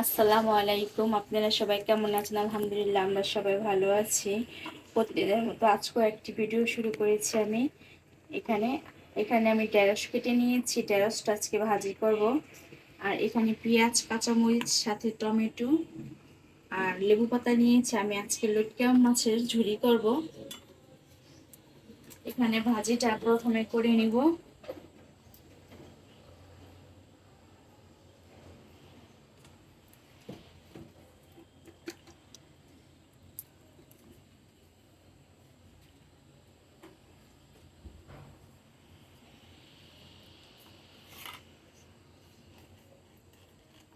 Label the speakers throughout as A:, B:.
A: আসসালামু আলাইকুম। আপনারা সবাই কেমন আছেন? আলহামদুলিল্লাহ আমরা সবাই ভালো আছি। প্রতিদিনের মতো আজকেও একটি ভিডিও শুরু করেছি আমি। এখানে এখানে আমি ঢেঁড়স কেটে নিয়েছি, ঢেঁড়সটা আজকে ভাজি করব। আর এখানে পেঁয়াজ, কাঁচামরিচ, সাথে টমেটো আর লেবু পাতা নিয়েছি। আমি আজকে লটকা মাছের ঝুরি করব। এখানে ভাজিটা প্রথমে করে নিব।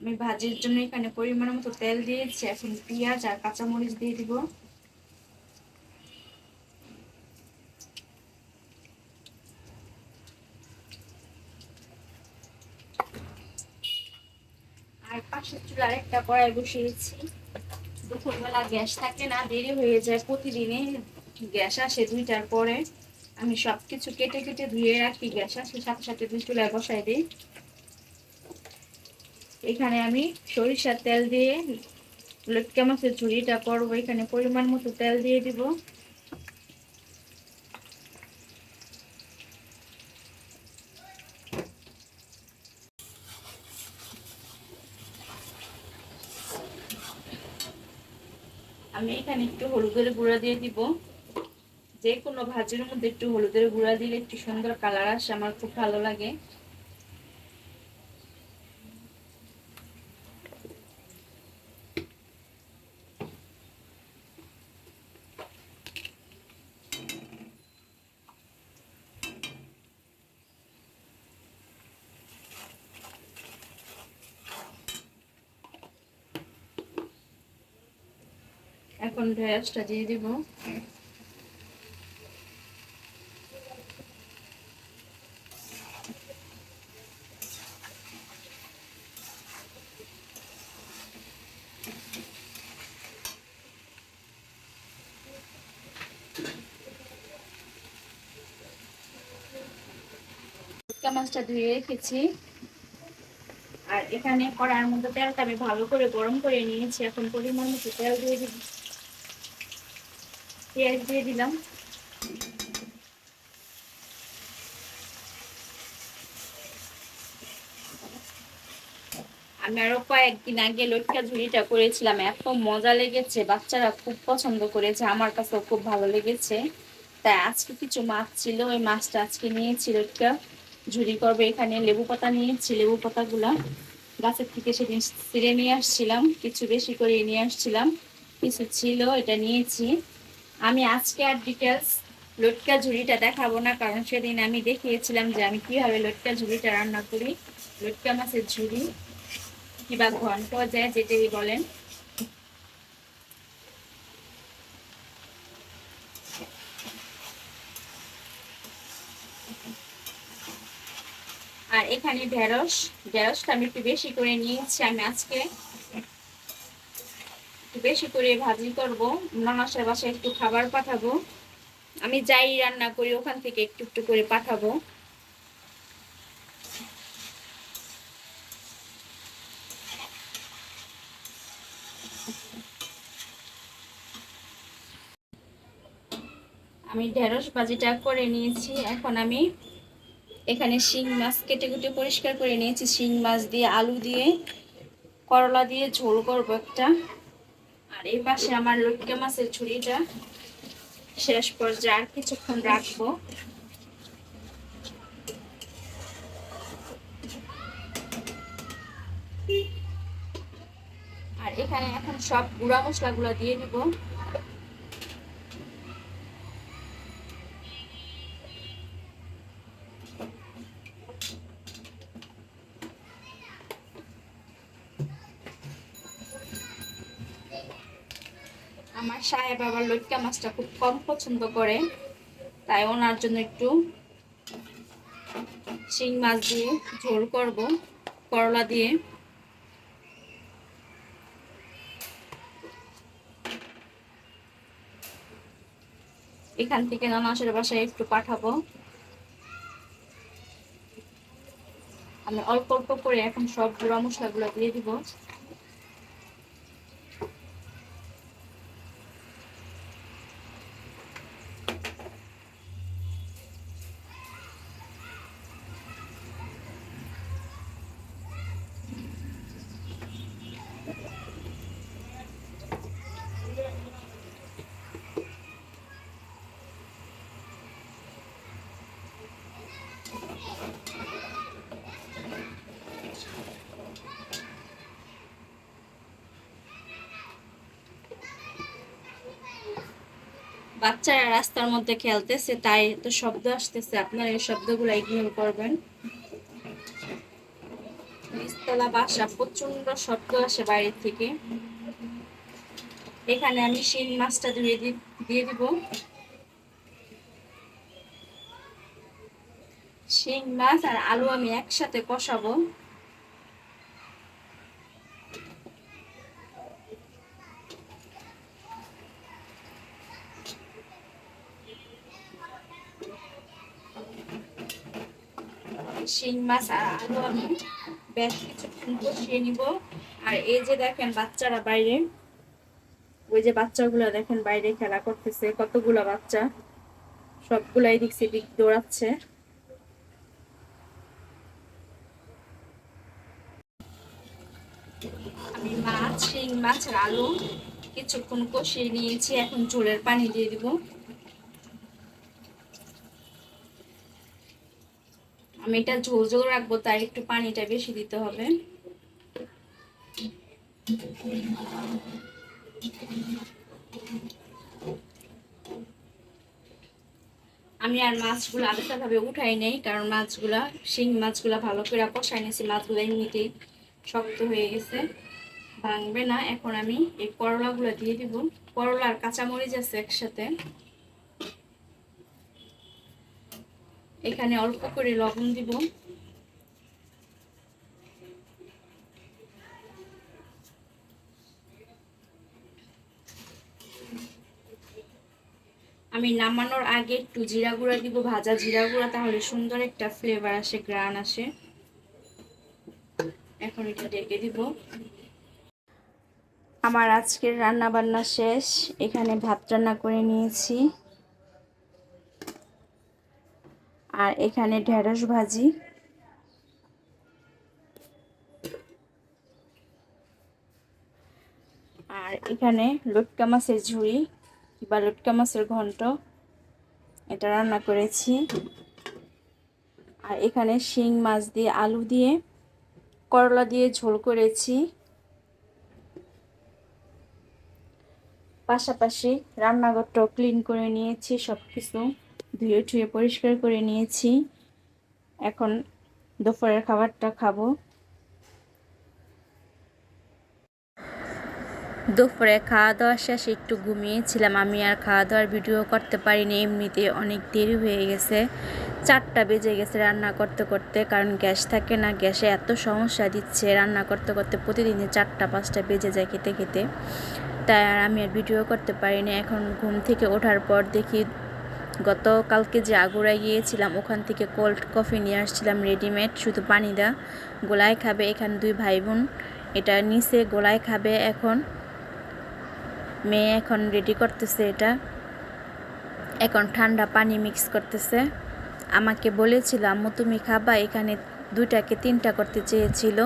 A: আমি ভাজির জন্য এখানে পরিমাণ মতো তেল দিয়েছি। এখন পেঁয়াজ আর কাঁচামরিচ দিয়ে দিব। আর পাশের চুলার একটা কড়াই বসিয়েছি। দুপুরবেলা গ্যাস থাকে না, দেরি হয়ে যায় প্রতিদিনে। গ্যাস আসে 2টার পরে। আমি সবকিছু কেটে কেটে ধুয়ে রাখি, গ্যাস আসলে সাথে সাথে দুই চুলায় বসাই দিই। এখানে আমি সরিষার তেল দিয়ে লটকা মাছের ঝুড়িটা করবো। এখানে পরিমাণ মতো তেল দিয়ে দিব। আমি এখানে একটু হলুদের গুঁড়া দিয়ে দিব। যে কোনো ভাজির মধ্যে একটু হলুদের গুঁড়া দিলে একটু সুন্দর কালার আসে, আমার খুব ভালো লাগে। এখন ঢেঁড়সটা দিয়ে দিব। লটকা মাছটা ধুয়ে রেখেছি। আর এখানে কড়াইয়ের মধ্যে তেলটা আমি ভালো করে গরম করে নিয়েছি। এখন পরিমাণ মতো তেল দিয়ে দিব, পেঁয়াজ দিয়ে দিলাম। আমি আরো কয়েকদিন আগে লটকা ঝুড়িটা করেছিলাম, এত মজা লেগেছে, বাচ্চারা খুব পছন্দ করেছে, আমার কাছেও খুব ভালো লেগেছে। তাই আজকে কিছু মাছ ছিল, ওই মাছটা আজকে নিয়েছি লটকা ঝুড়ি করবো। এখানে লেবু পাতা নিয়েছি, লেবু পাতাগুলা গাছের থেকে সেদিন ছিঁড়ে নিয়ে আসছিলাম, কিছু বেশি করে নিয়ে আসছিলাম, কিছু ছিল, এটা নিয়েছি। আমি আজকে আর ডিটেলস লটকা ঝুড়িটা দেখাবো না, কারণ সেদিন আমি দেখিয়েছিলাম যে আমি কিভাবে লটকা ঝুড়িটা রান্না করি। লটকা মাছের ঝুড়ি কিংবা ঘন্ট যায়, যেটাই বলেন। আর এখানে ঢেঁড়সটা আমি একটু বেশি করে নিয়েছি। আমি আজকে একটু বেশি করে ভাজি করব, ননাসের বাসায় একটু খাবার পাঠাবো। আমি যাই রান্না করি ওখান থেকে একটু একটু করে পাঠাবো। আমি ঢেঁড়স ভাজিটা করে নিয়েছি। এখন আমি এখানে শিং মাছ কেটে কুটে পরিষ্কার করে নিয়েছি। শিং মাছ দিয়ে, আলু দিয়ে, করলা দিয়ে ঝোল করবো একটা। আর এই পাশে আমার লটকা মাছের ঝুড়িটা শেষ পর্যায়ে, আর কিছুক্ষণ রাখবো। আর এখানে এখন সব গুঁড়া মশলাগুলো দিয়ে দিব। আমার সাহেব আবার লটকা মাছটা খুব কম পছন্দ করে, তাই ওনার জন্য একটু শিং মাছ দিয়ে ঝোল করব, করলা দিয়ে। এখান থেকে নানাসের বাসায় একটু পাঠাবো। আমি অল্প অল্প করে এখন সব গুঁড়া মশলাগুলো দিয়ে দিব। বাচ্চারা রাস্তার মধ্যে খেলতেছে, তাই তো শব্দ আসতেছে, আপনারা এই শব্দগুলো ইগনোর করবেন। নিচতলা বাসা, প্রচন্ড শব্দ আসে বাইরে থেকে। এখানে আমি শিং মাছটা দিয়ে দিব। শিং মাছ আর আলু আমি একসাথে কষাবো। শিং মাছ আর আলু আমি বেশ কিছুক্ষণ কষিয়ে নিব। আর এই যে দেখেন বাচ্চারা বাইরে, ওই যে বাচ্চাগুলো দেখেন বাইরে খেলা করতেছে, কতগুলো বাচ্চা, সবগুলাই দিক সেদিক দৌড়াচ্ছে। আমি শিং মাছ আর আলু কিছুক্ষণ কষিয়ে নিয়েছি, এখন ঝোলের পানি দিয়ে দিব। আমি এটা ঝোল ঝোল রাখবো, তাই একটু পানিটা বেশি দিতে হবে। আমি আর মাছগুলো আলাদা ভাবে উঠাই নেই, কারণ মাছগুলা শিং মাছগুলা ভালো করে কষাই নিয়েছি, মাছগুলো এমনিতেই শক্ত হয়ে গেছে, ভাঙবে না। এখন আমি এই করলাগুলো দিয়ে দিব। করলা আর কাঁচামরিচ আছে একসাথে। এখানে অল্প করে লবণ দিব। আমি নামানোর আগে একটু জিরা গুঁড়া দিব, ভাজা জিরা গুঁড়া, তাহলে সুন্দর একটা ফ্লেভার আসে, গ্রান আসে। এখন এটা ঢেকে দিব। আমার আজকের রান্না বান্না শেষ। এখানে ভাত রান্না করে নিয়েছি, আর এখানে ঢেঁড়স ভাজি, আর এখানে লটকা মাছের ঝুড়ি বা লটকা মাছের ঘন্ট, এটা রান্না করেছি। আর এখানে শিং মাছ দিয়ে আলু দিয়ে করলা দিয়ে ঝোল করেছি। পাশাপাশি রান্নাঘরটাও ক্লিন করে নিয়েছি, সব কিছু ধুয়ে ঠুয়ে পরিষ্কার করে নিয়েছি। এখন দুপুরের খাবারটা খাবো। দুপুরে খাওয়া দাওয়া শেষে একটু ঘুমিয়েছিলাম। আমি আর খাওয়া দাওয়ার ভিডিও করতে পারিনি, এমনিতে অনেক দেরি হয়ে গেছে, 4টা বেজে গেছে রান্না করতে করতে, কারণ গ্যাস থাকে না, গ্যাসে এত সমস্যা দিচ্ছে, রান্না করতে করতে প্রতিদিনই 4টা 5টা বেজে যায় খেতে খেতে, তাই আর আমি আর ভিডিও করতে পারিনি। এখন ঘুম থেকে ওঠার পর দেখি গতকালকে যে আগুরায় গিয়েছিলাম, ওখান থেকে কোল্ড কফি নিয়ে আসছিলাম রেডিমেড, শুধু পানি দা, গোলায় খাবে। এখানে 2 ভাই বোন এটা নিচে গোলায় খাবে। এখন মেয়ে এখন রেডি করতেছে এটা, এখন ঠান্ডা পানি মিক্স করতেছে। আমাকে বলেছিল, আম্মু তুমি খাবা, এখানে 2টাকে 3টা করতে চেয়েছিল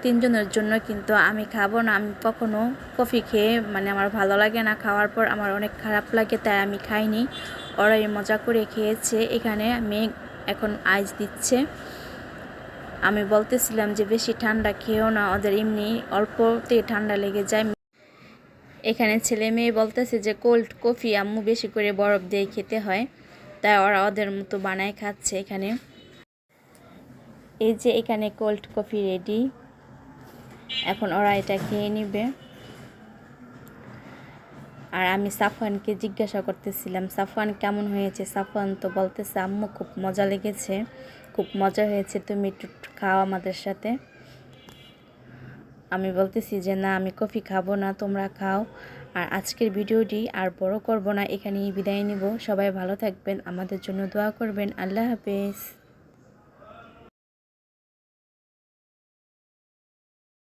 A: 3 জনের জন্য, কিন্তু আমি খাবো না। আমি কখনো কফি খেয়ে আমার ভালো লাগে না, খাওয়ার পর আমার অনেক খারাপ লাগে, তাই আমি খাইনি। ওরাই মজা করে খেয়েছে। এখানে মেয়ে এখন আইস দিচ্ছে। আমি বলতেছিলাম যে বেশি ঠান্ডা খেয়েও না, ওদের এমনি অল্পতে ঠান্ডা লেগে যায়। এখানে ছেলে মেয়ে বলতেছে যে কোল্ড কফি আম্মু বেশি করে বরফ দিয়ে খেতে হয়, তাই ওরা ওদের মতো বানায় খাচ্ছে। এখানে এই যে এখানে কোল্ড কফি রেডি, এখন ওরা এটা খেয়ে নিবে। আর আমি সাফওয়ানকে জিজ্ঞাসা করতেছিলাম সাফওয়ান কেমন হয়েছে। সাফওয়ান তো বলতেছে আম্মু খুব মজা লেগেছে, খুব মজা হয়েছে, তুমি একটু খাও আমাদের সাথে। আমি বলতেছি যে না, আমি কফি খাবো না, তোমরা খাও। আর আজকের ভিডিওটি আর বড় করব না, এখানেই বিদায় নিব। সবাই ভালো থাকবেন, আমাদের জন্য দোয়া করবেন। আল্লাহ হাফেজ।